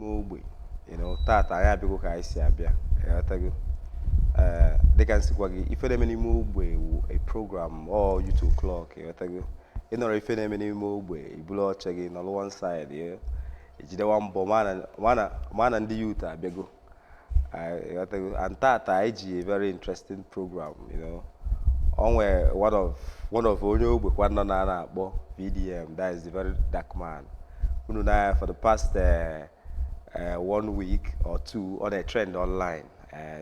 Ogbe. You know, tata I biko ka isi abia. They can see if they many a program or YouTube clock. You know, if they many Ogbe, you blow checking on one side. Yeah, it's the man and the youth abego. And tata IG a very interesting program. You know, on where one of Onyo Ogbe na VDM. That is the very dark man. For the past 1 week or two on a trend online.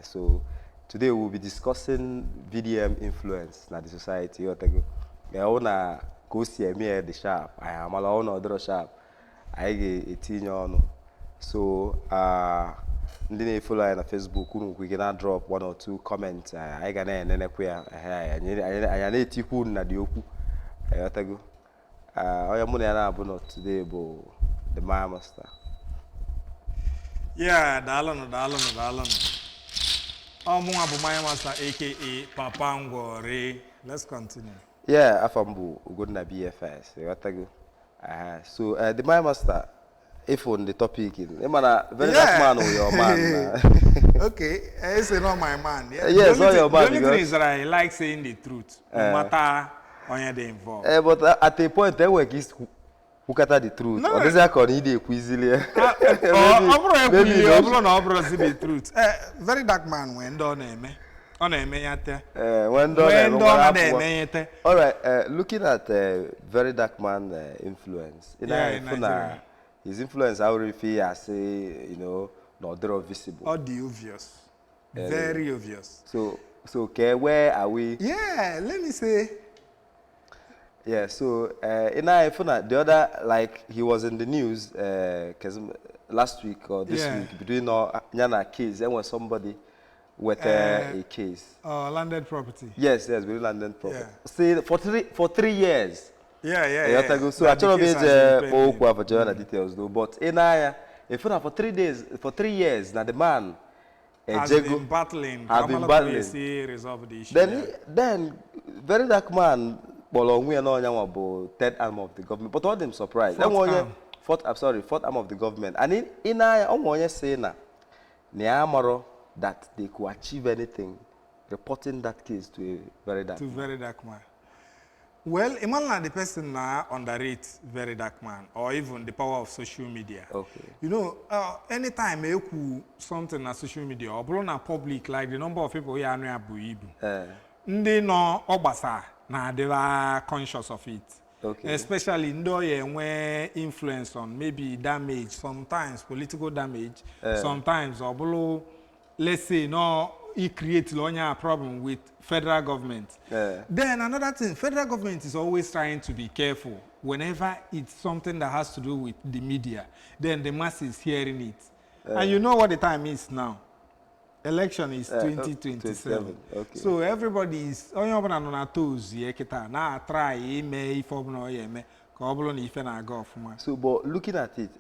So today we'll be discussing VDM influence in the society. I wanna go see me at the shop. I am alone or the shop. I get 18 on. So then follow on Facebook. We can drop 1 or 2 comments. I can and then I need to go na dioku. I am not today, but the my master. Yeah, Dalano. My master, aka Papa Ngore. Let's continue. Yeah, Afambu, good na BFS. So the my master, if on the topic, very dark man or your man. Okay, it's not my man. Yeah, yes, all your man. The only thing is that I like saying the truth, no matter when you're involved. But at a point, they work is who cut the truth. No, or this is a easily. Maybe the truth. Very dark man when done me. All right, looking at very dark man influence. In his influence, I would feel as not visible. Or the obvious. Very obvious. So okay, where are we? Yeah, let me say. Yeah, so the other, like, he was in the news because last week or this week between Nyana case, there was somebody with a case. Landed property. Yes, we landed property. See, for 3 years. Yeah. So I told you for journal details though, but for 3 days, for 3 years, now the man has been battling. Resolve the issue. Then very dark man. But we are not about third arm of the government. But all them surprised. Fourth arm of the government. And in I want to say now, that they could achieve anything, reporting that case to a very dark man. Very dark man. Well, imagine the person now underrate very dark man, or even the power of social media. Okay. You know, anytime you do something on social media or blown up public, like the number of people here are they know obasa. Now they are conscious of it. Okay. Especially when influence on maybe damage, sometimes political damage, sometimes or below, let's say it creates a problem with federal government. Then another thing, federal government is always trying to be careful whenever it's something that has to do with the media. Then the mass is hearing it, and you know what the time is now. Election is 2027. Okay. So everybody is on toes. Now try So, but looking at it,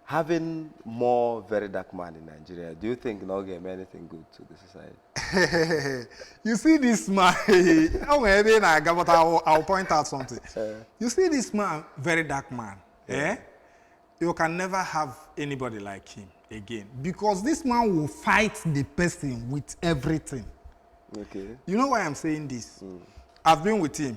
having more very dark man in Nigeria, do you think not give anything good to the society? You see this man. I'll point out something. You see this man, very dark man. You can never have anybody like him again, because this man will fight the person with everything. Okay. You know why I'm saying this? I've been with him.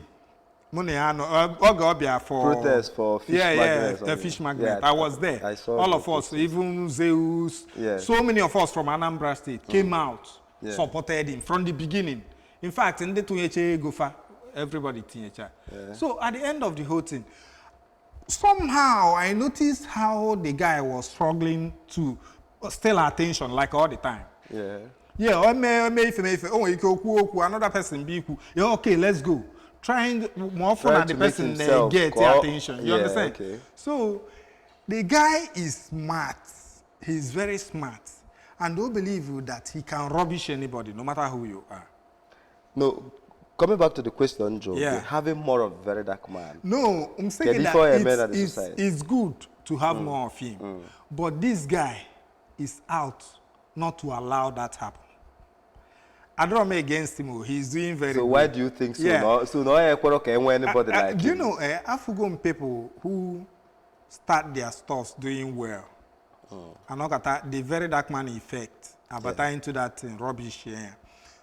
Ogbe for protest for fish magnet. The fish magnet. I was there. I saw all of us, even Zeus, so many of us from Anambra State came out, supported him from the beginning. In fact, in the Gofa, everybody teenager. So at the end of the whole thing, somehow I noticed how the guy was struggling to steal attention like all the time. Another person be okay, let's go. Trying more fun at the person get the attention. You understand? Okay. So the guy is smart. He's very smart. And don't believe you that he can rubbish anybody, no matter who you are. No. Coming back to the question, Joe, having more of very dark man. No, I'm saying that it's good to have more of him. But this guy is out not to allow that happen. I don't make against him. He's doing very good. So why do you think so? Yeah. So no anybody like do you know, African people who start their stuff doing well, And the very dark man effect about into that thing, rubbish here.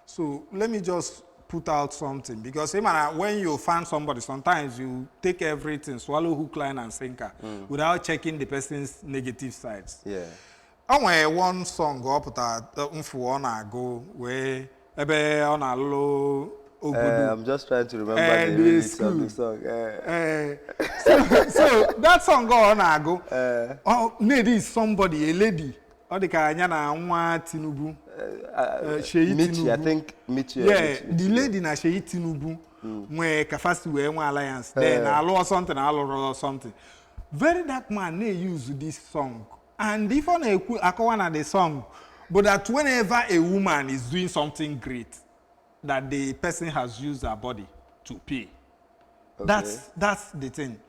So let me just put out something, because when you find somebody, sometimes you take everything, swallow hook, line, and sinker without checking the person's negative sides. Yeah. I want one song up that go where on a low. I'm just trying to remember the lyrics of the song. So that song go on I go. Maybe somebody, a lady, or the Kanyana Nwa Tinubu. Michi, I think Michi. Yeah, the lady na Sheyi Tinubu. When Kafasi we one alliance, then I lost something, I lost something. Very dark man they use this song, and if on a one the song, but that whenever a woman is doing something great, that the person has used her body to pay. Okay. That's the thing.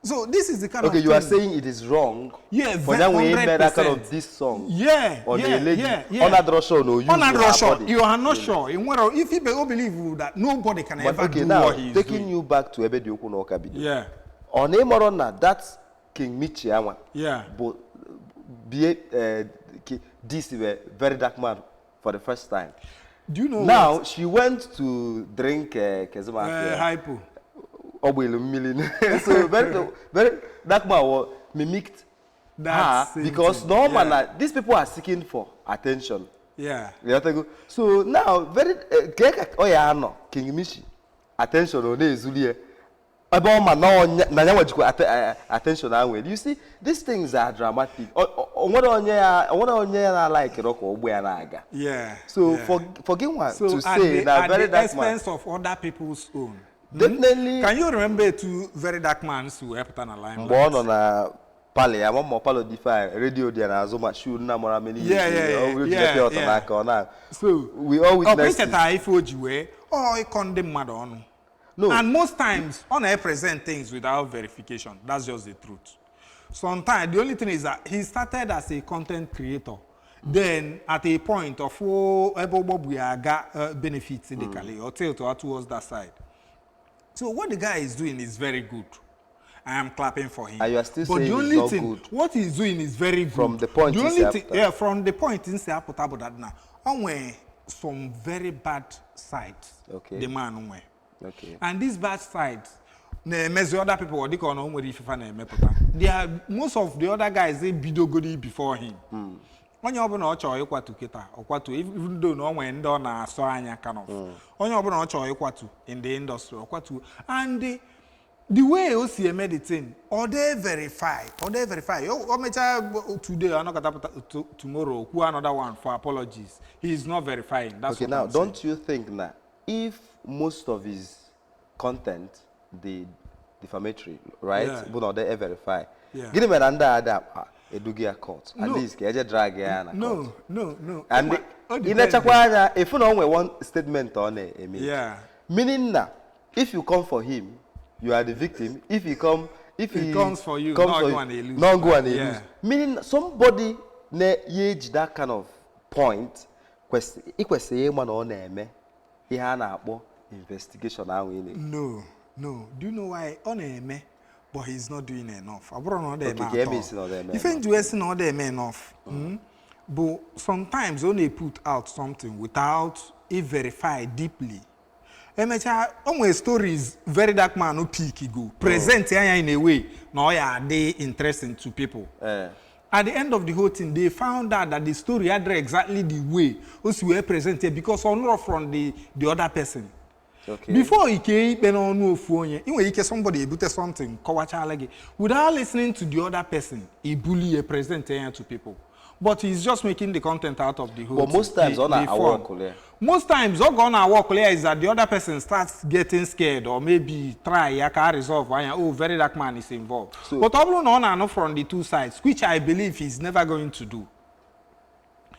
So this is the kind of thing. Okay, you are saying it is wrong. Yeah, but then we made that kind of this song. Yeah, or yeah, the lady. Yeah. On a draw show, no, you are not sure. If you believe that nobody can ever do now, what he is doing. taking you back to Ebedi Okuno Okabido. Yeah. On Emorona, that's King Michiama. Yeah. But this is a very dark man for the first time. Do you know now what? She went to drink Kezuma hypo. Ogbe so very dark man mimicked her because normal these people are seeking for attention. Yeah. So now very King Michi attention on Zulie. Attention anyway. You see, these things are dramatic. Yeah. So forgive one to say that very dark man. At the expense of other people's own. Definitely. Can you remember two very dark men who helped an alignment? Born on a pale, I'm more palo defy radio there and so much shoot na more many. Yeah. So we always condemn Madonna. No. And most times, I present things without verification. That's just the truth. Sometimes, the only thing is that he started as a content creator. Then, at a point of benefits or tilt towards that side. So, what the guy is doing is very good. I am clapping for him. And you are still but saying the only it's thing, not good. what he's doing is very good. From the point from the point in Seapotabo that now, on some very bad sides. Okay. The man went. Okay. And these bad sides, the other people they are most of the other guys they bidogodi before him. Onye obuna ocho ikwatu kita okwatu even though no when do na so anya kind of. Onye obuna ocho ikwatu in the industry okwatu and the way you see medicine or they verify o mecha today another tomorrow who another one for apologies. He is not verifying. That's okay. Now don't you think that if most of his content the defamatory, right? Yeah. But not they verify. Yeah. Give him an under Edugia court. At least get drag No. And in a chakwana, if you know one statement on it, yeah. Meaning that if you come for him, you are the victim. If he comes for you, not go and lose. Not go and lose. Meaning somebody ne age that kind of point. Investigation No. Do you know why on a but he's not doing enough? I brought on enough. But sometimes when they put out something without it verified deeply. Always stories very dark man no peak go. Present in a way now they interesting to people. At the end of the whole thing, they found out that the story had exactly the way we were presented because not from the other person. Okay. Before he came, somebody able to something without listening to the other person, he bully a presenter to people. But he's just making the content out of the whole. But most times, most times, all gonna work is that the other person starts getting scared or maybe try can resolve. Oh, very dark man is involved. So, but all on from the two sides, which I believe he's never going to do.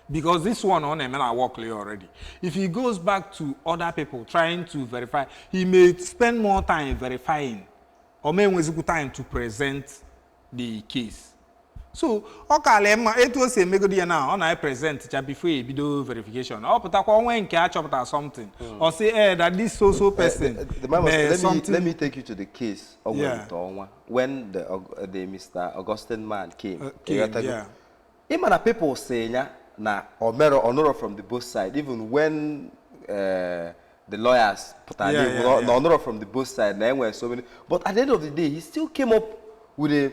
Because this one on him I work already. If he goes back to other people trying to verify, he may spend more time verifying or may waste good time to present the case. So, it was a mega now on I present before a video verification. Or put when catch up or something. Or say that this so person. Let me take you to the case of when the Mr. Augustine man came. Even the people say na or from the both side, even when the lawyers put an name from the both side, there were so many. But at the end of the day, he still came up with a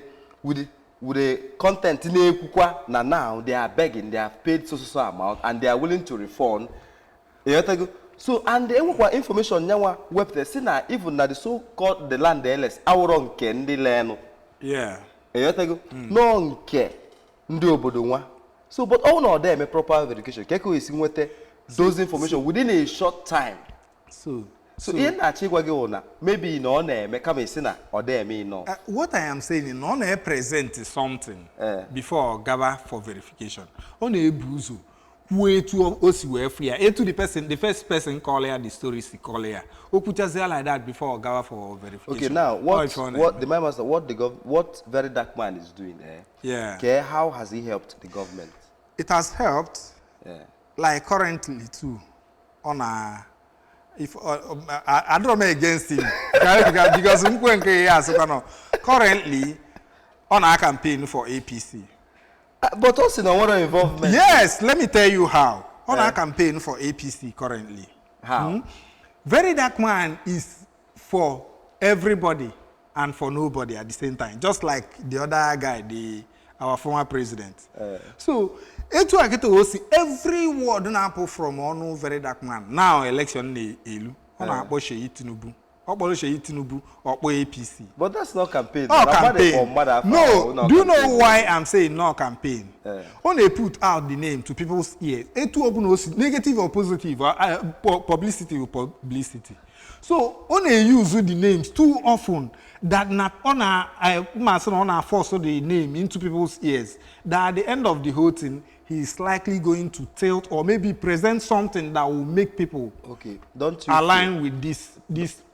content in now they are begging, they have paid so amount, and they are willing to refund. So and the information now web there, see now even na the so-called the land LS, our own can the land. Yeah. No nke ndị obodo nwa. So but all of them a proper verification. Keko is in those information within a short time. So in a maybe no name come sina or there me no. What I am saying is no present something before gather for verification. On a bruzo. Way to us were free. To the first person call here the stories he call here. Who put us there like that before gather for verification. Okay, now what the master what Very Dark Man is doing there? Yeah. Okay, how has he helped the government? It has helped. Yeah. Like currently too, on a if I don't know against him because currently on our campaign for APC. But also no one involvement. Yes, let me tell you how. On our campaign for APC currently. How? Very Dark Man is for everybody and for nobody at the same time. Just like the other guy, our former president. So, every word na from one Very Dark Man. Now election ni elu. Ona akpo Seyi Tinubu. Okpolo Seyi Tinubu, okpo APC. But that's not campaign. No campaign. No, do you know why I'm saying no campaign? When they put out the name to people's ears, negative or positive, publicity or publicity. So when they use the names too often, that not on force the name into people's ears, that at the end of the whole thing, he is likely going to tilt or maybe present something that will make people align with these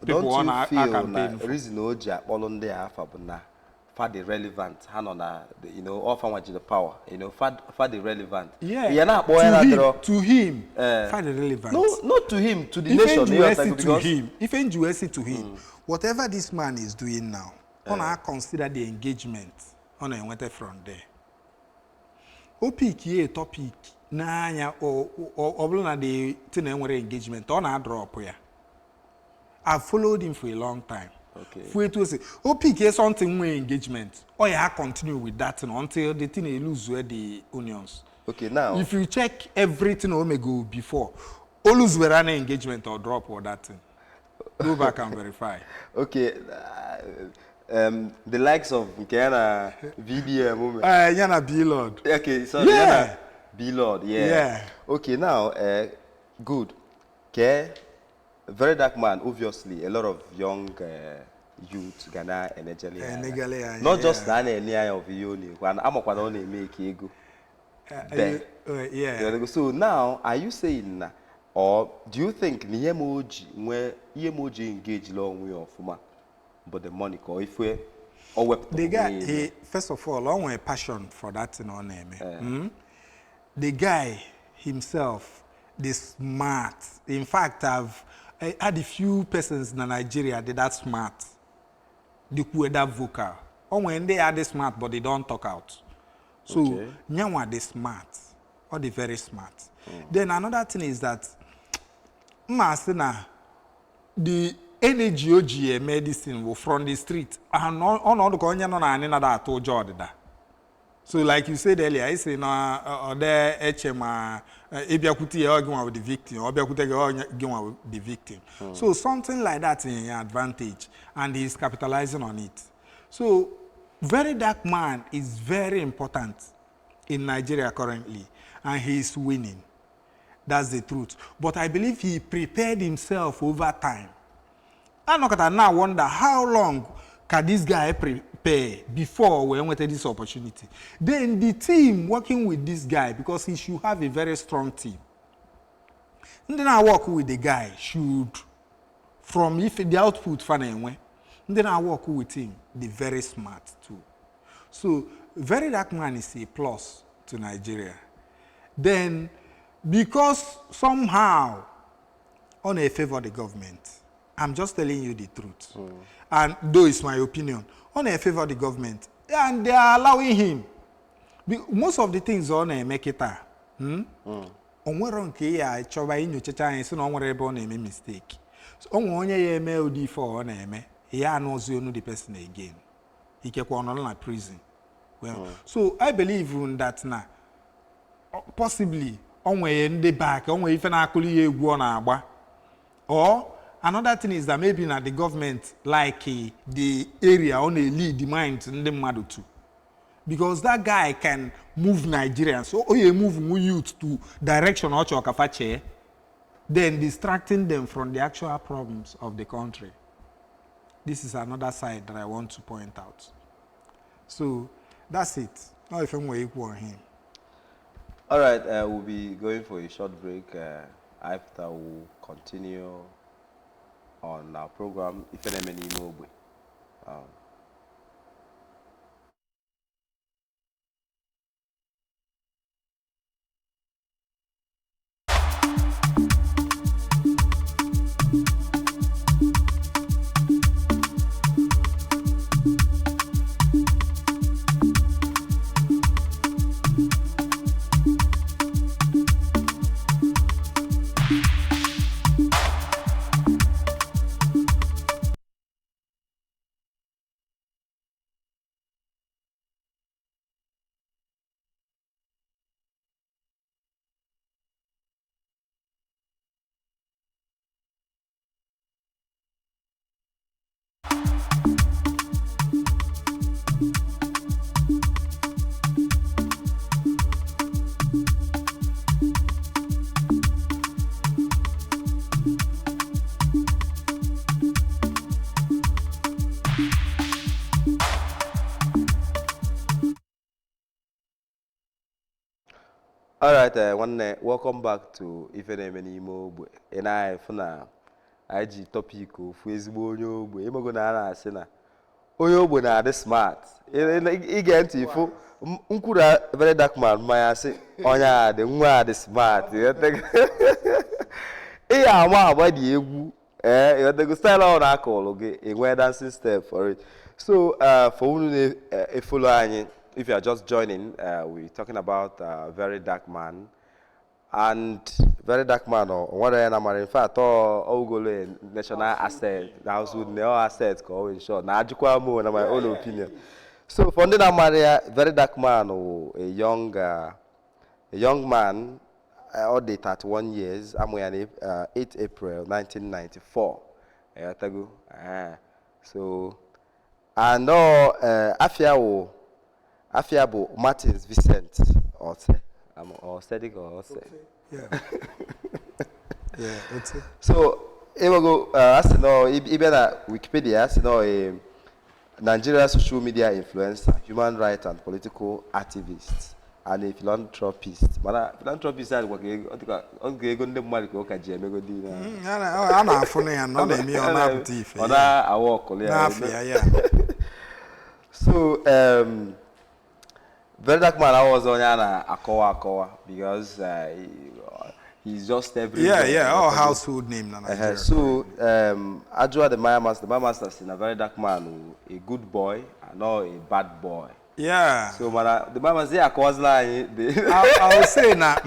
people on our campaign. Reason Oja all on there for the relevant, all from the power, for the relevant. Yeah, to him, for the relevant. No, not to him, to the nation. If NGUSC to him, whatever this man is doing now, I consider the engagement on a went from there. OPK topic na or the engagement on our drop here. I've followed him for a long time. Okay. OPK something more engagement. Or I continue with that until the thing lose where the onions. Okay, now if you check everything Omega before, always were an engagement or drop or that thing. Go back and verify. Okay. The likes of Yana VDM. Yana B-Lord. Okay, sorry. Yeah. Yana B-Lord, yeah. Okay, now, good. Okay. Very Dark Man, obviously, a lot of young youth, Ghana, and Nigeria. Not just Ghana, and of Yoni. When I'm a make ego. Yeah. So now, are you saying, or do you think the emoji engage long way of Fuma? But the money, or if we, or the guy, first of all, I want a passion for that in our name. The guy himself, the smart. In fact, I've had a few persons in Nigeria that smart. They were that vocal. Or when they are the smart, but they don't talk out. So, Nyawa they smart, or they very smart. Then another thing is that, the energy OGA medicine will from the street and on the corner on another to Jordan. So like you said earlier, I say no there HM Ebiakuti arguing with the victim or Ebiakuti arguing with the victim. So something like that is an advantage and he's capitalizing on it. So Very Dark Man is very important in Nigeria currently and he's winning. That's the truth. But I believe he prepared himself over time. I now wonder how long can this guy prepare before we entered this opportunity. Then the team working with this guy, because he should have a very strong team. And then I work with the guy should, from if the output far away, then I work with him, the very smart too. So Very Dark Man is a plus to Nigeria. Then because somehow on a favor the government, I'm just telling you the truth. And though it's my opinion, on a favor the government, and they are allowing him. Most of the things on make it onwere nke ya chọba inyochacha anyị sị na ọ nwere ebe ọ na-eme mistake. So onwe onye ya eme ụdị ife ọ na-eme ya anọzi onu the person again. Ikekwa ọ nọ na prison. Well, so I believe in that na possibly onwe ndị back onwe ife na-akụli ya egwu ọ na-agba. Or another thing is that maybe na the government like the area on a lead the mind ndị mmadụ too. Because that guy can move Nigerians. So you move youth to direction or chokafache, then distracting them from the actual problems of the country. This is another side that I want to point out. So that's it. Now if I'm equal on him. All right, we'll be going for a short break. After we'll continue on our program. If any more, all right, welcome back to Ifenemeni Ogbe. And I funa IG topic of ezigbo onye ogbe. Emogo na ana asị na onye ogbe na dị smart. Ige ntị ifo nkwura very dark man ma asị onye a dị nwa dị smart. Ihe ama agba dị egwu. The style on akọlụ gị enwe dancing step for it. So for unu follow anyị. If you are just joining, we're talking about Very Dark Man. And Very Dark Man, or what I am, in fact, all go national asset, the household, no assets, go in short. Now, I more in my own opinion. So, for the Very Dark Man, or a young man, all day 31 years, I'm on 8 April 1994. So, and Afiabo Martins Vicent or Cedric or yeah. Yeah, it's it. So go as you know, even Wikipedia, as you know, a Nigeria social media influencer, human rights and political activist, and a philanthropist. But philanthropist is what okay, go ndem mali ko kaje me go di na. Ana afune ya no na mi ona butife. Ona awok na afia yeah. So Very Dark Man, I was on Akowa because he's just everywhere. Yeah, our household name. So, Ajua the Maya Master is a Very Dark Man, a good boy and not a bad boy. Yeah. So, the Mama say Akowa's line. I'll say now.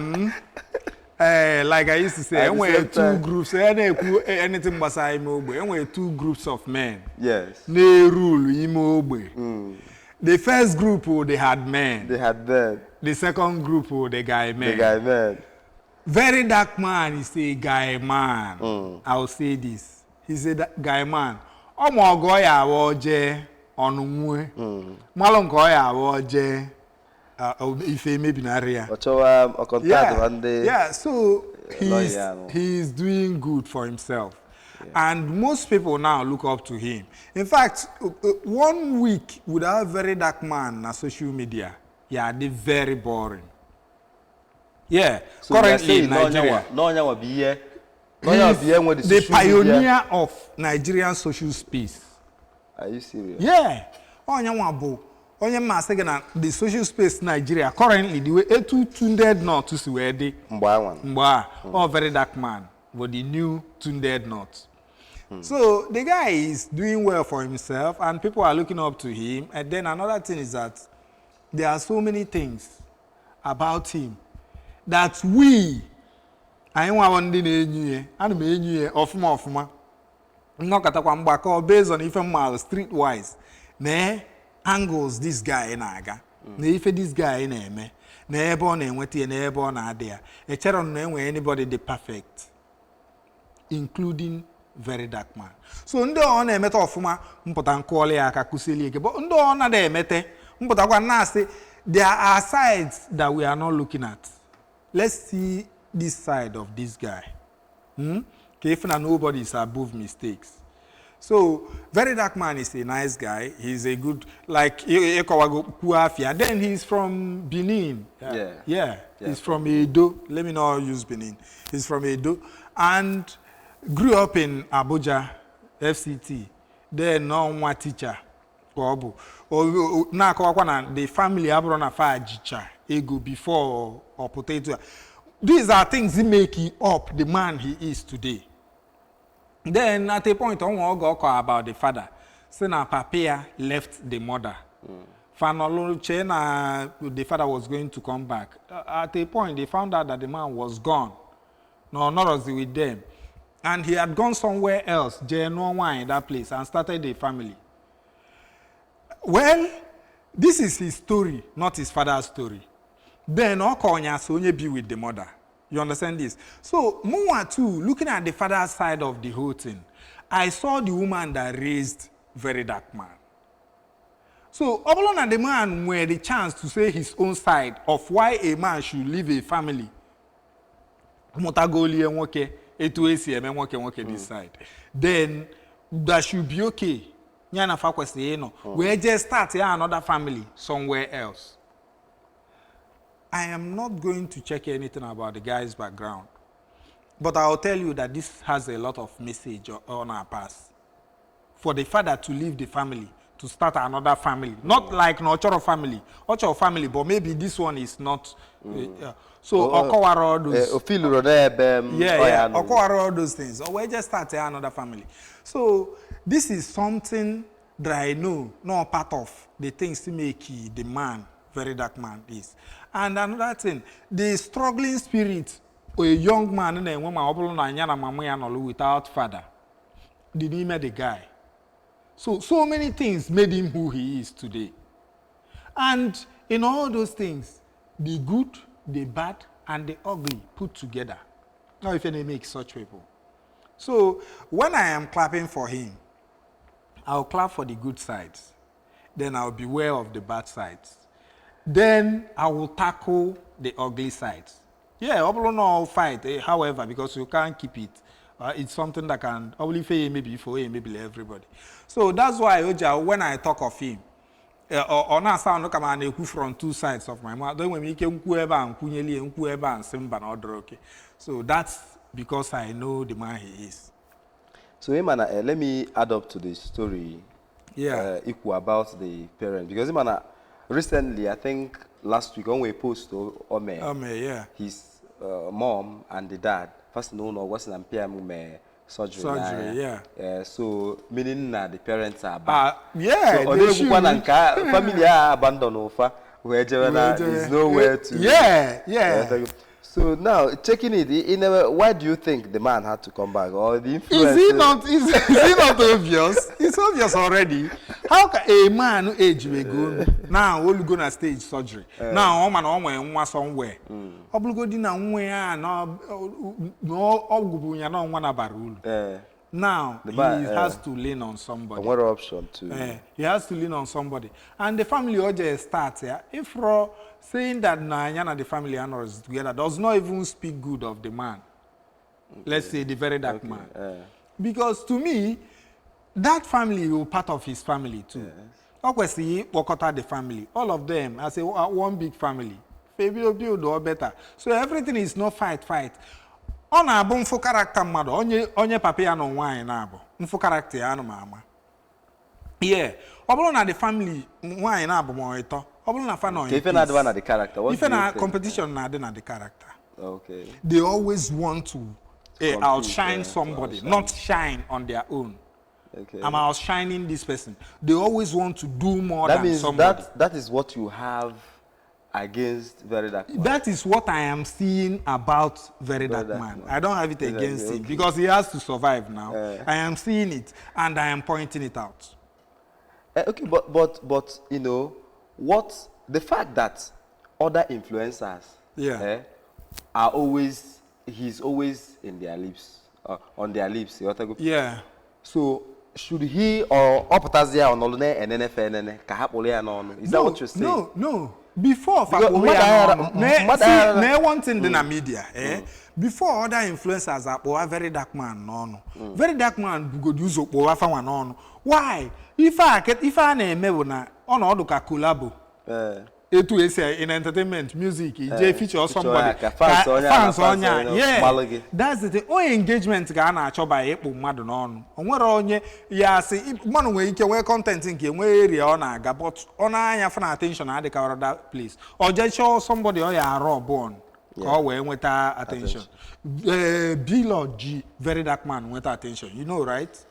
Like I used to say, when two groups, anything beside Ogbe, when two groups of men. Yes. They rule Ogbe. The first group, they had men. They had men. The second group, the guy men. The guy men. Very Dark Man is a guy man. I'll say this. He's a guy man. Omogoya woje onumwe. Malongoya woje ife maybe na area. Yeah, so he's doing good for himself. Yeah. And most people now look up to him. In fact, 1 week without Very Dark Man on social media, yeah, they're very boring. Yeah, so currently in Nigeria, he's the pioneer of Nigerian social space. Are you serious? Yeah. The social space in Nigeria currently the way 200 not to see where they or Very Dark Man with the new 200 not. So the guy is doing well for himself and people are looking up to him. And then another thing is that there are so many things about him that we, I want to know, and me ofuma. No katakwa mbako based on even mal streetwise. Ne angles this guy na-aga. Na ife this guy na-eme. Na ebe ọ na-enweta na ebe ọ na-adị ya. Echere na enwe anybody the perfect, including very dark man. So ndị ọ na-emeta ọfụma mpụta nkụọla ya aka kụsili ike. But ndị ọ na-ada emete mpụtakwa na-asị there are sides that we are not looking at. Let's see this side of this guy. If nobody is above mistakes. So, very dark man is a nice guy. He's a good, like, then he's from Benin. Yeah. He's from Edo. Let me not use Benin. He's from Edo. And grew up in Abuja, FCT. Then, no one teacher. The family abrona fajicha ego before or potato. These are things that make him up the man he is today. Then at a point, I want to go about the father. So now Papia left the mother. The father was going to come back. At a point, they found out that the man was gone. No, not with them. And he had gone somewhere else, in that place, and started a family. Well, this is his story, not his father's story. Then Okonya so only be with the mother. You understand this? So, more too, looking at the father's side of the whole thing, I saw the woman that raised very dark man. So, Obolon and the man were the chance to say his own side of why a man should leave a family. Motagoli and woke, this side. Then that should be okay. We just start another family somewhere else. I am not going to check anything about the guy's background, but I'll tell you that this has a lot of message on our past. For the father to leave the family, to start another family, not like Ochoro family, but maybe this one is not. So, all those. All those things. Or we just start another family. So, this is something that I know, not part of the things to make the man, very dark man, is. And another thing, the struggling spirit of a young man and a woman without father, did he met the guy? So many things made him who he is today. And in all those things, the good, the bad, and the ugly put together. Now, if any make such people. So when I am clapping for him, I'll clap for the good sides. Then I'll beware of the bad sides. Then I will tackle the ugly sides. Yeah, I'll fight, however, because you can't keep it. It's something that can only fail maybe for maybe everybody. So that's why when I talk of him, or now sound look at from two sides of my mouth. Then when we can okay. So that's because I know the man he is. So Imana, let me add up to the story. Equal about the parents, because Imana, recently, I think last week, when we posted Ome, his mom and the dad, first known or was an PM surgery. So meaning that the parents are back. So they should. Family are abandoned over where there is nowhere to. So now checking it in a, why do you think the man had to come back, or the influence? Is it not obvious? It's obvious already. How can a man who age will go now? All go na stage surgery. Now, man, somewhere. Obligado na now he has to lean on somebody. What option too? He has to lean on somebody, and the family just starts here. If saying that Nanyana the family honors together does not even speak good of the man. Let's say the very dark man, because to me, that family was part of his family too. Obviously, Wakota the family, all of them as a one big family. Fabio build or better. So everything is not fight. On a bon for character mother, onye papia no wine abo. For character ano mama. Yeah. Oblona the family wine abo mo ito. Oblona fa no. If na the one the character. If na competition na the character. Okay. They always want to outshine somebody, not shine on their own. Okay. I'm outshining this person. They always want to do more That than means somebody. that is what you have against Very Dark Man. That is what I am seeing about Very Dark Dark Man. Man. I don't have it against him Okay. because he has to survive now. I am seeing it and I am pointing it out. Okay, but you know what? The fact that other influencers, are always he's always in their lips, on their lips. Yeah. So should he or optazia on olune and NFN is that what you're saying? No. Before one thing in the media, before other influencers are Very Dark Man no. Very Dark Man go use no. Why? If I name na on ka collabo. Etu ese in entertainment, music, je feature or somebody. Fans on yeah. That's the thing. All engagement ga na acho by ekpo mmadu no. Onwere onye ya say man nwe ike we content nke nwe area ọ na-aga but ọ na-anya fan attention na adịka other place. Or je show somebody ọ ya raw born ka ọ wee nweta attention. B-Lord G Very Dark Man nweta attention. You know, right?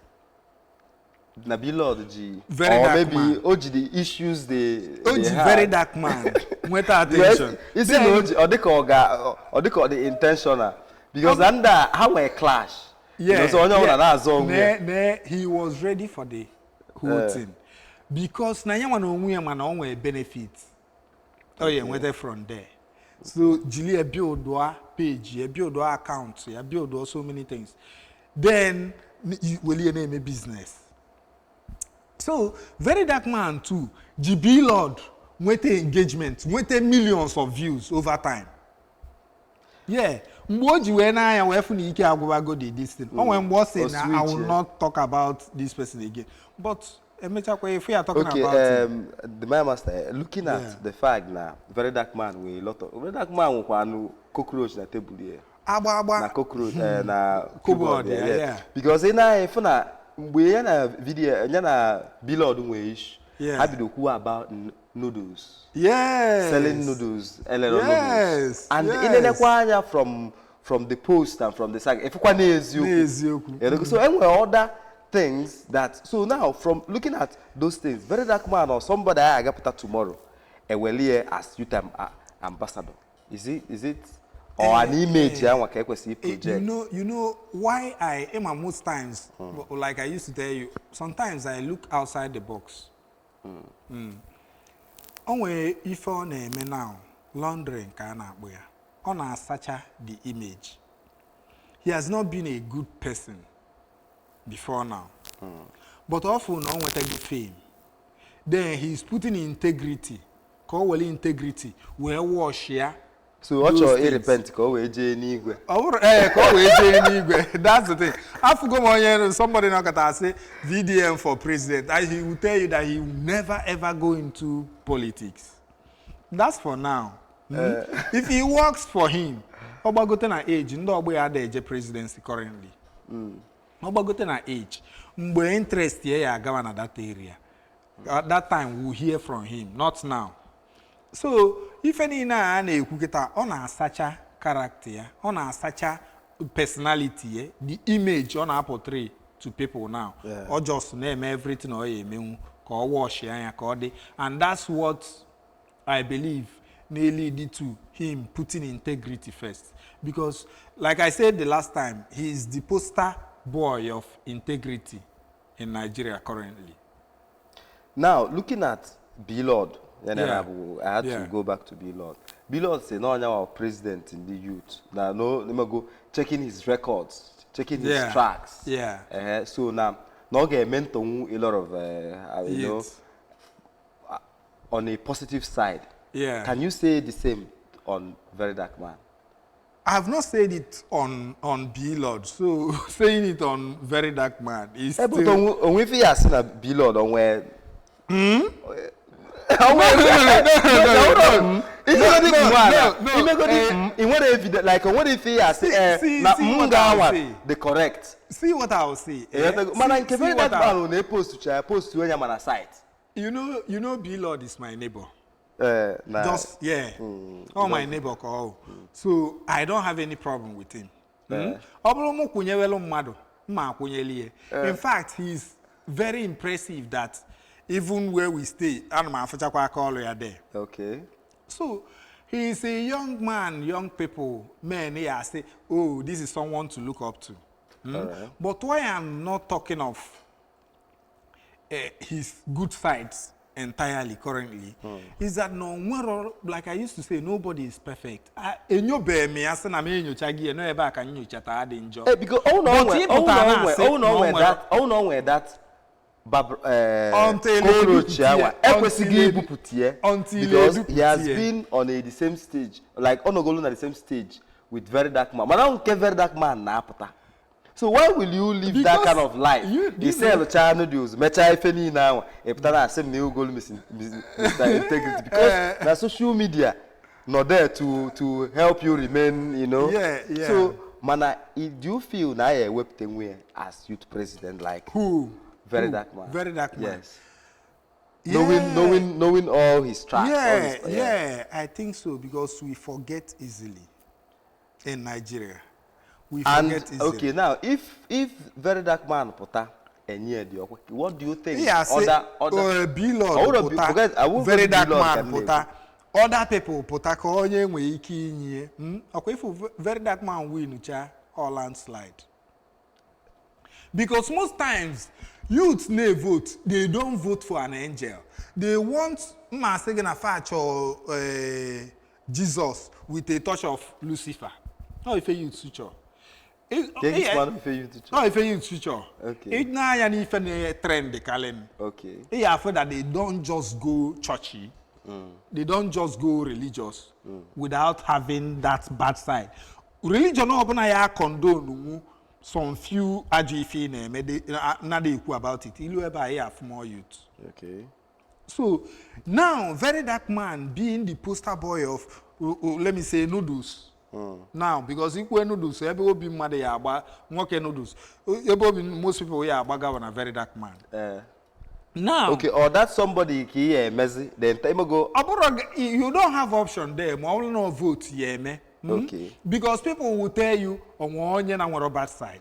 Nabilo G. Very or Dark maybe Man. Oji the issues they Very Dark Man. Nweta attention. Is it Oji or they call the intentional? Because under how a clash. Yeah. He was ready for the whole thing. Because na yaman onwe man onwe benefit. Oh yeah, whether from there. So Julia build page, you build account, you build so many things. Then you will name a business. So Very Dark Man too, GB Lord, with engagement, with millions of views over time. Yeah, Mboji when I am working in go this thing. When boss saying I will not talk about this person again. But if we are talking about the my master, looking at the fact now, Very Dark Man with a lot of Very Dark Man with cockroach na table here. Na cockroach na keyboard yeah. Because in we na video na billboard we ish. I be who about noodles. Yes. Selling noodles, noodles. And in the from the post and from the site. If you so anyway other things that so now from looking at those things, Very Dark Man or somebody I got put tomorrow, a well here as youth ambassador. Is it or an image project? You know why I am most times like I used to tell you, sometimes I look outside the box. Onwe if on name now laundering kana boya on such the image. He has not been a good person before now. But often on what the fame. Then he's putting integrity. Call well integrity. Where wash here. So what your repent call we Nigwe. That's the thing. I forgot somebody now can say VDM for president. He will tell you that he will never ever go into politics. That's for now. If he works for him, Obagoten age, no way are the presidency currently. Obagoten age, mbe interest here governor that area. At that time we'll hear from him, not now. So if any na on such a character, on such a personality, the image on our portray to people now, or just name everything or wash and that's what I believe nearly lead to him putting integrity first. Because like I said the last time, he is the poster boy of integrity in Nigeria currently. Now looking at B-Lord. I had to go back to B-Lord. B-Lord say no our president in the youth. Now no go checking his records, checking his tracks. So now no get mentor a lot of you know on a positive side. Can you say the same on Very Dark Man? I have not said it on B-Lord, so saying it on Very Dark Man is but on if you seen a B-Lord on where what if he has the correct? See what I will say. Post to any site. You know B-Lord is my neighbor. Just my neighbor call. So I don't have any problem with him. In fact, very impressive that even where we stay, there. Okay. So he's a young man, young people, men here say, oh, this is someone to look up to. Right. But why I'm not talking of his good sides entirely currently is that like I used to say, nobody is perfect. Because he has been on the same stage, like on the same stage with Very Dark Man. But I don't care Very Dark Man now. So why will you live that kind of life? You sell channel news, mecha ifeni now. Same new goal missing integrity because the social media not there to help you remain, you know. Yeah. So mana, do you feel now a web thing as youth president like who? Very Dark Man. Very Dark Man. Yes. Yeah. Knowing all his tracks. Yeah, I think so because we forget easily in Nigeria. We forget easily. Okay, now if Very Dark Man pota enye di okwe, what do you think? Yeah, other Billboard pota, Very Dark Man pota, other people pota ka onye nwe ike inye. Okay, if Very Dark Man win ucha or landslide. Because most times youths they vote, they don't vote for an angel. They want or Jesus with a touch of Lucifer. How if a youth future? How if a youth future? Okay. It now any trend the calendar. Okay. They after that they don't just go churchy. They don't just go religious without having that bad side. Religion no open ya condone some few ajifi na they about it. Ilu eba have more youth. Okay. So now Very Dark Man being the poster boy of let me say noodles. Now because if we noodles, everybody be mad ya agba nwoke noodles. Most people we agba na Very Dark Man. Now okay, or that somebody ki messy then time go you don't have option there. Mo no vote me. Okay. Because people will tell you on na bad side.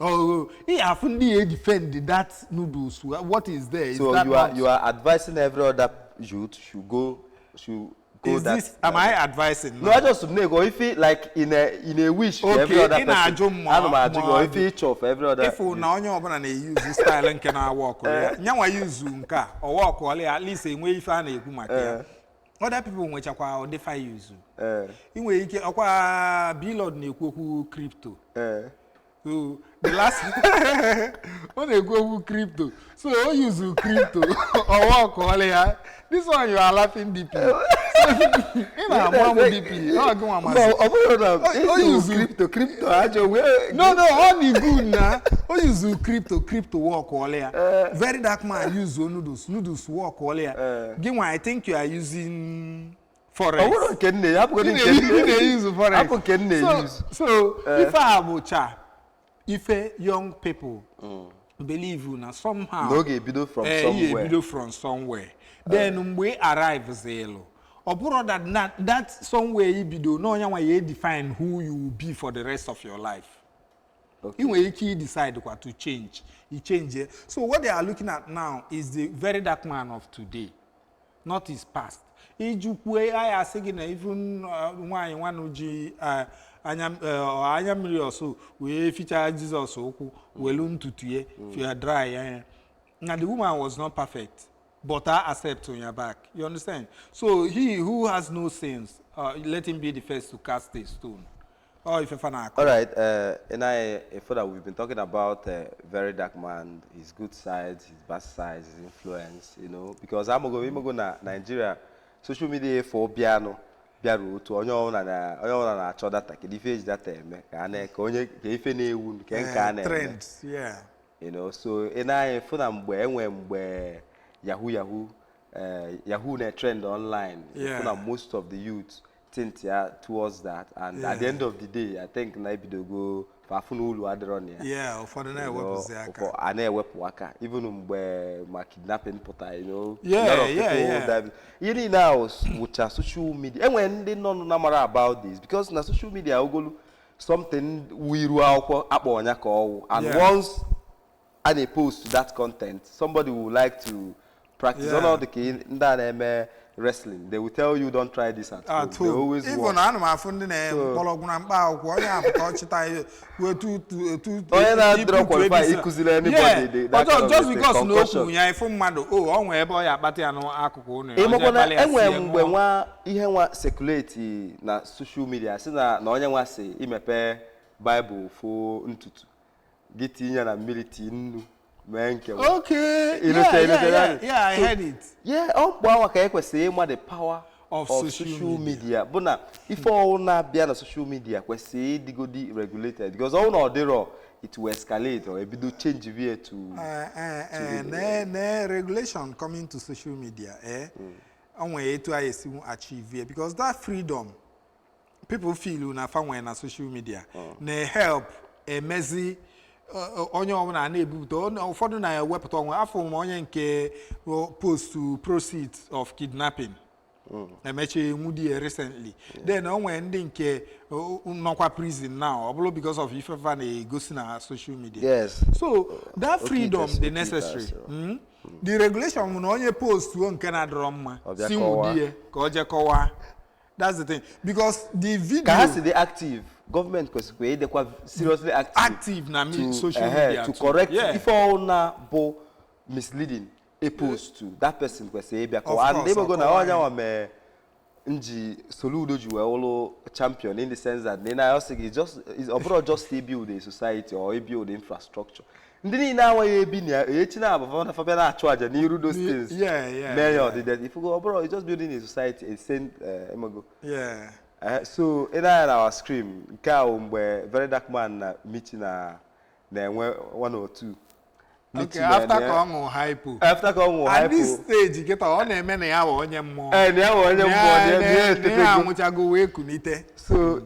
Oh, he often defend that noodles. What is there? So you are advising every other youth should go is that. This am I advising? No, I just nego if it like in a wish okay, every other in person. Or if each of every other. If you now onye obana na use this style and can walk. Nyanwa use nka or walk at least in way if I na ekwu maka. Other people which are defy use. Inwe ike akwa Billboard na ekwu crypto. So the last one they go with crypto. So I use crypto or walk all here. This one you are laughing DP. DP. No, use crypto. No, all the good now. I use crypto walk all here. Very Dark Man use noodles walk all here. Give one, I think you are using forex. Use forex. So if I have if young people believe you somehow no get video from somewhere then we arrive zero or that somewhere you no one define who you will be for the rest of your life. Okay. You decide what to change. You change it. So what they are looking at now is the Very Dark Man of today, not his past. I saying even Anyamri also we feature Jesus oku welum tutuye if you are dry. Now the woman was not perfect, but I accept on your back. You understand? So he who has no sins, let him be the first to cast a stone. Oh, if all right, and further we've been talking about Very Dark Man, his good sides, his bad sides, his influence, you know, because I'm going to Nigeria, social media for piano. Biaru to onye na achọ data ke di face data eme ka na ka onye ka ife na ewu ke nka na trends, yeah, you know. So in I for na mgbe Yahoo na trend online, yeah. For na most of the youth tint towards that, and at the end of the day I think na bido go fafunu ulu adron ya. Yeah, for the na weapons for ana weapon waka even mgbe ma kidnapping pota, you know. Yeah. You now with social media and when they know namara about this because na social media ogolu something we ru akpo anya ka owu and once and they post to that content, somebody would like to practice. All the key in that wrestling, they will tell you don't try this at home. They always even work. I found in a pologuna bow, yeah, just because no, yeah, from Mado, oh, on where boy, but I know ihe circulate na social media. Since na onye nwa say imepe Bible for ntutu. Get in na military nnu. Okay. Yeah, I heard it. Yeah, all power ka ekwese the power of social media. But now, if all na be na social media, kwese digodi regulated because all no dey it will escalate or it will change via to regulation coming to social media. On way to achieve because that freedom people feel na fan na social media. Ne help a messy. Onye ọbụla na-ebupụta ụfọdụ na-ewepụta onwe afọ onye nke post to proceeds of kidnapping emeche nwudi recently then onwe ndị nke nọkwa prison now obolo because of ifefa na-egosi na social media. Yes. So that freedom the necessary. The regulation na onye post nke na-adọrọ mma si nwudie ka o je kọwa. That's the thing because the video has to be active. Government they quite seriously active na social media to correct if all na bo misleading a post to that person because say and they were going to nji soludo ju all champion in the sense that then I also is overall just to build a society or build infrastructure. Ndini na wa be near na above for na charge and you those things. If you go overall it's just building a society a same so in our scream, where very dark man meeting then 1 or 2. Okay, after come on hypo. After come on hypo. At this stage, you get on a man onye more. So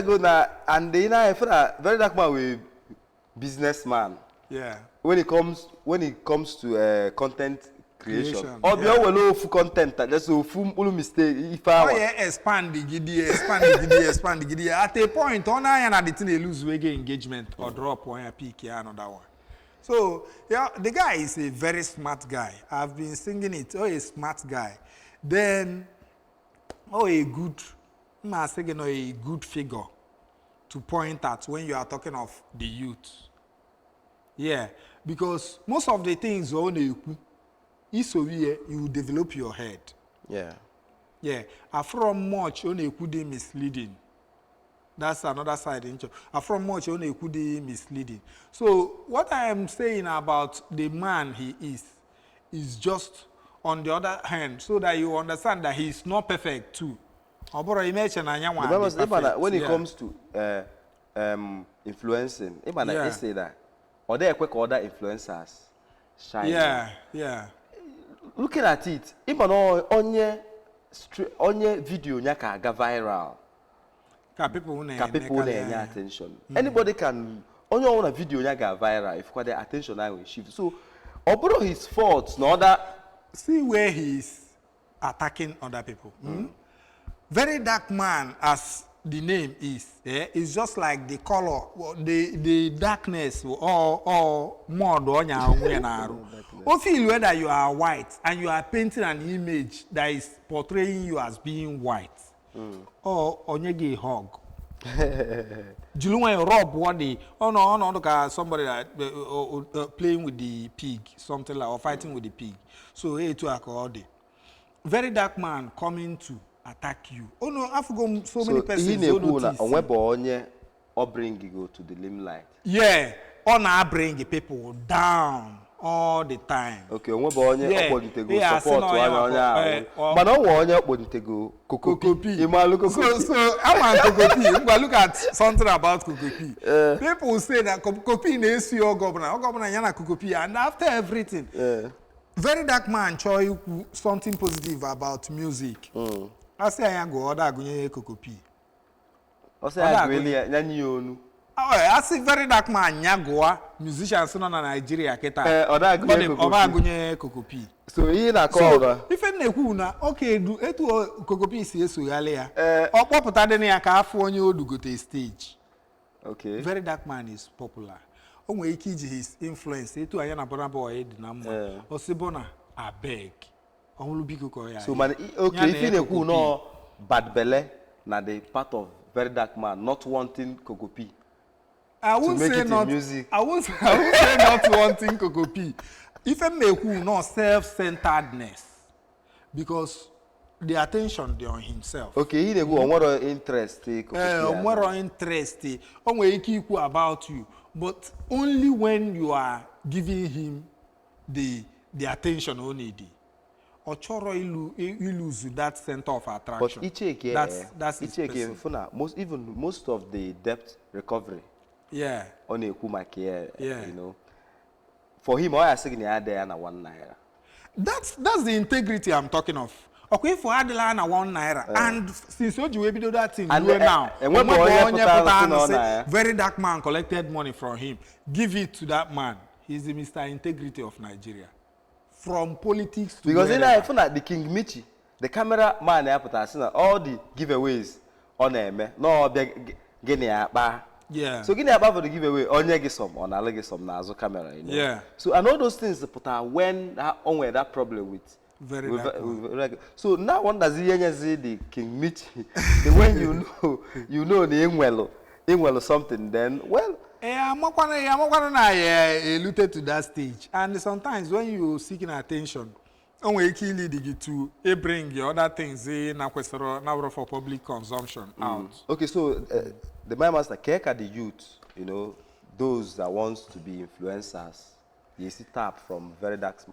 go na and then I feel very dark man with businessman. Yeah. When it comes to content creation. Or be all full content that there's a full mistake if I expand the giddy. At a point on I and the thing they lose wege engagement or drop one peak another one. So yeah, the guy is a very smart guy. I've been singing it. Oh, a smart guy. Then a good figure to point at when you are talking of the youth. Yeah, because most of the things you develop your head. Yeah. From much only could be misleading. That's another side. From much only could be misleading. So what I am saying about the man he is just on the other hand, so that you understand that he is not perfect too. When it comes to influencing, I say that, or they quick other influencers shine. Yeah. Looking at it, even on your video nyaka ga viral. People attention. Anybody can on your video nyaka viral if the attention I will shift. So, although his faults, no other. See where he is attacking other people. Very dark man, as the name is, it's just like the color, the darkness, or more or feel whether you are white and you are painting an image that is portraying you as being white, or onyege hog. Juluwa rob one day. Oh no, look at somebody that playing with the pig, something like or fighting with the pig. So to all day. Very dark man coming to attack you. Oh no, I've got so many persons. Or bring you to the limelight. Yeah, or now bring people down all the time. Okay, support Kokopi. So I'm Kokopi. Look at something about Kokopi. People say that Kokopi is your governor. Our governor yana Kokopi, and after everything, very dark man show something positive about music. I say I go order Kokopi. I see very dark man Nyagoa, musicians in Nigeria, Keta. Oba Kokopi. So he na call. If any kuna, okay, do it Kokopi is so earlier. Or Papa Tadenia California do go to stage. Okay. Very dark man is popular. o nwere ike iji his influence etu anya na Burna Boy dị na mma osibona abeg ọhụrụ biko ko ya so man okay if you na-ekwu no bad belle na the part of Very Dark Man not wanting Coco P I won't say not music. I won't say not wanting Coco P. If I make no self-centeredness, because the attention they on himself. Okay, he go on what interest Coco P. What interest? On where he about you, but only when you are giving him the attention on need. Or choro you lose that center of attraction. But that's most of the debt recovery. Yeah. On a Kumaki, yeah. You know. For him, all I say there na 1 naira. That's the integrity I'm talking of. Okay, for Adela na 1 naira, and since you will do that thing, and now, Very Dark Man collected money from him. Give it to that man. He's the Mr. Integrity of Nigeria. From politics to because in I found the King Michi, the camera man, all the giveaways on him, no Guinea. Yeah. So Guinea for the giveaway, on some, on Allegism, Nazo camera. You know? Yeah. So and all those things put when on where that problem with. Very dark. So now one does the King Michi, the when you know the Ingwello something, then well. I'm not alluded to that stage, and sometimes when you seeking attention, only lead to bring your other things in now for public consumption out. Okay, so the my master care the youth, you know, those that wants to be influencers, you see tap from Very Dark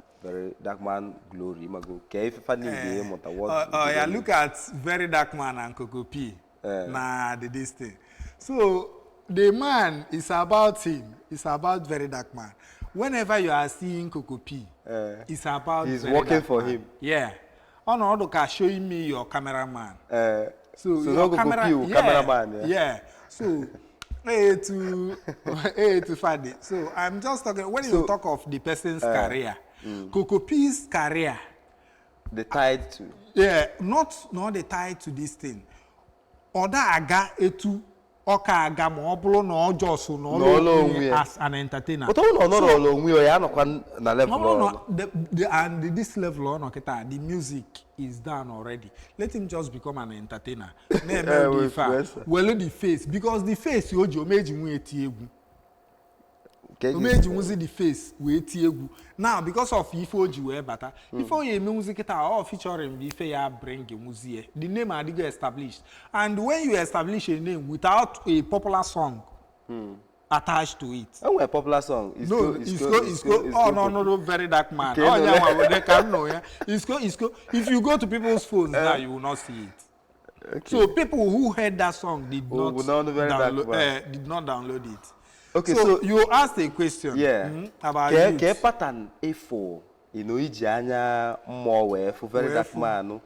Man glory. Yeah, look at Very Dark Man and Coco P. Nah, this thing. So the man is about him. It's about Very Dark Man. Whenever you are seeing Coco P, it's about he's Very working Dark for Man. him. Yeah. On order showing me your cameraman. So your cameraman. Yeah. So to Fadi. So I'm just talking when you talk of the person's career, Coco P's career. The tied to. Yeah, not the tied to this thing. Oda aga etu oka aga mo obulo no ojoso no as an entertainer. But no alone we ya no na level. No. And this level on the music is done already. Let him just become an entertainer. Well, the face because the face you meji mu eti egwu. Meji mu the face we eti egwu. Now because of Ifo we better. Before you music it all featuring Ife ya bring music. The name are established. And when you establish a name without a popular song attached to it. Oh, a popular song. No, Very Dark Man. Oh, yeah, they can know. Yeah, it's go. If you go to people's phones now, you will not see it. Okay. So people who heard that song did not download it. Okay, so you asked a question. Yeah. About ke pattern A4. You know, ijanya more for Very Dark Man.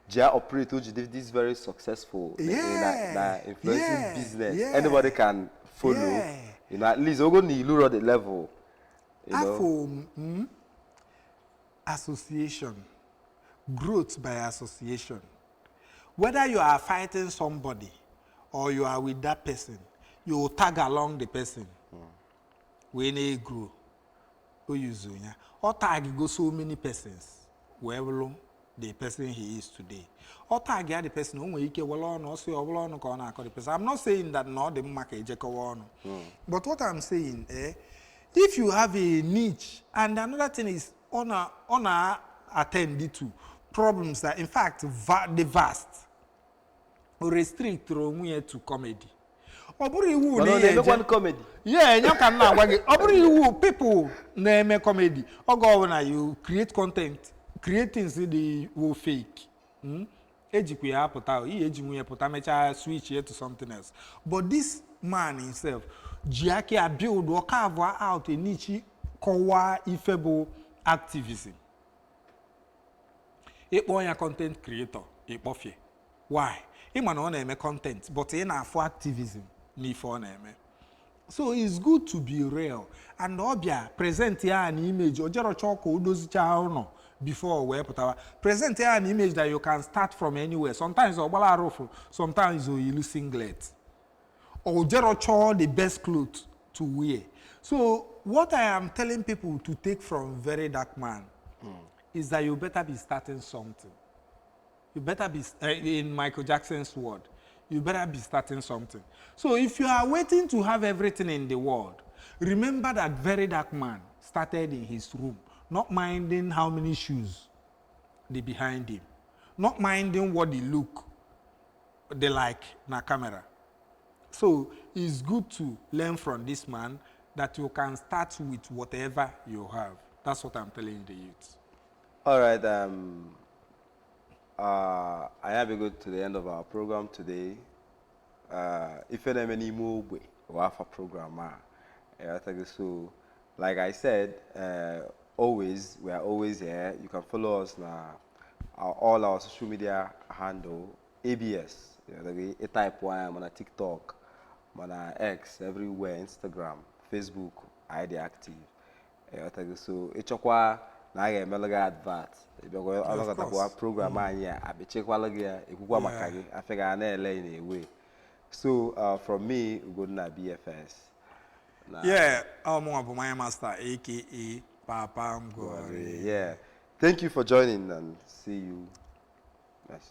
Jia operate this very successful in influencing business. Yeah. Anybody can follow. Yeah. You know, at least we're going to lower the level. You know. Association, growth by association. Whether you are fighting somebody or you are with that person, you will tag along the person. When they grow, or tag go so many persons. Wherever the person he is today. Or tag the person who you can the person. I'm not saying that not the market but what I'm saying, if you have a niche, and another thing is honor attended to problems that in fact the vast or restrict to comedy. One comedy. Yeah, you can now people name comedy. Or go when you create content. Creating the will fake. Switch here to something else. But this man himself, Jiaki build or carve out a niche kowa ifebo activism. It boy a content creator, a buffy. Why? He man on make content, but in for activism, ni for name. So it's good to be real. And obia present here an image or jero choko dozi cha no. Before we put our present here an image that you can start from anywhere. Sometimes obala ruffle, sometimes you use singlet. Or jero cho the best clothes to wear. So what I am telling people to take from Very Dark Man is that you better be starting something. You better be, in Michael Jackson's word, you better be starting something. So if you are waiting to have everything in the world, remember that Very Dark Man started in his room, not minding how many shoes they behind him, not minding what they look, they like na camera. So it's good to learn from this man that you can start with whatever you have. That's what I'm telling the youth. All right. I have to go to the end of our program today. If any many more we have a program, I think so. Like I said, always we are always here. You can follow us now. All our social media handle ABS. A type one. I'm on a TikTok, I'm on a X everywhere, Instagram, Facebook. I dey active. I think so. It's a na aga emelaga advert because ọlọkọtakwa program anyị a abechekwala gị ya ekwukwa maka gị afega na-ele na-ewe. So from me Ugonna BFS. Yeah, my master aka Papa Ngwari. Yeah. Thank you for joining and see you next.